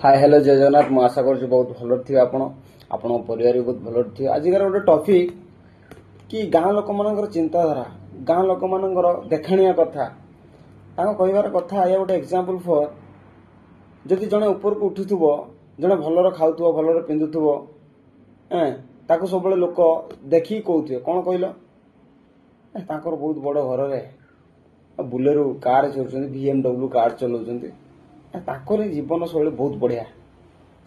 Hi hello जय जगन्नाथ मु आशा कर बहुत भल थे आपण परिवार भी बहुत भल थे आजिकार गोटे टपिक कि गाँ लोक मान चिंताधारा गाँ लोक मान देखाणिया कथा कहबार कथा या गोटे एग्जांपल फॉर जदि जड़े ऊपर को उठुव जड़े भलर खाऊ भलर पिंधुव ताको सब लोक देखिक कहते कौन कहल बहुत बड़ घर में बुलेरो कार चलाउछन्ति BMW कार चलाउछन्ति ताकर जीवन शैली बहुत बढ़िया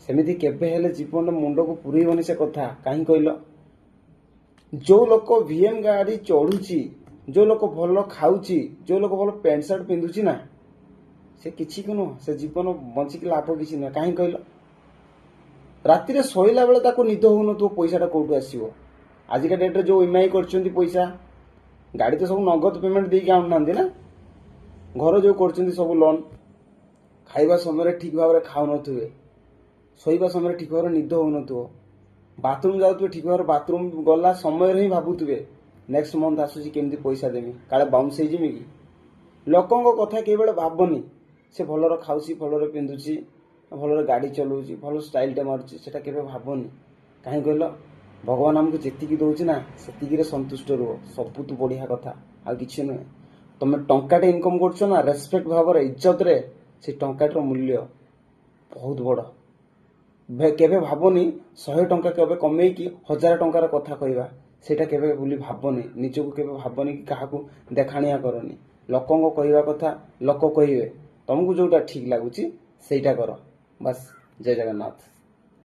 सेमिति केबे हेले जीवन मुंड को पुरैबनी से कथा कहीं कहल जो लोक VM गाड़ी चढ़ुची जो लोक भल खाऊची जो लोक भल पैंट सार्ट पिंधुची ना से किछि को नुह से जीवन बंचिक लाभ किछि नुह कहीं कहल राति शोला बेले ताको निद होउन तो पैसाटा कोठु आसीबो आजिका डेट रे जो EMI करछन्ति पैसा गाड़ी तो सब नगद पेमेंट देके आउनांती ना घर जो करछन्ति सब लोन खाइबा समय ठीक भाव खाऊ नथुवे शोइबा समय ठीक भाव निद हो नथुव बाथरूम जाउथुवे ठीक भाव बाथरूम गला समय ही भाबुथुवे नेक्स्ट मंथ आसुची केमती पैसा देमी काले बाउंस हो जिमी कि लोकंको कथा केबेले भाबनी से भलर खाउची भलर पिंधुची भलर गाड़ी चलाउची भल स्टाइलटे मारुची सेटा केबे भाबनी काहे कहल भगवान आमको जेतिकी दउची ना सेतिकी संतुष्ट रुह सबुतु बढ़िया कथा आ किछि नुहे तुम टंकाटे इनकम करछ ना रेस्पेक्ट भाव रे इज्जत रे से टंकाटर मूल्य बहुत बड़ केबे भाबनी 100 टंका केबे कमे कि 1000 टंकार कथा कहवा सेटा केबे बोली भाबनी निजको केबे भाबनी कि काहाकू देखाणिया करनी लोकंको कहवा कथा लोक कहिवे तुमको जोटा ठीक लागुची सेटा कर बस जय जगन्नाथ।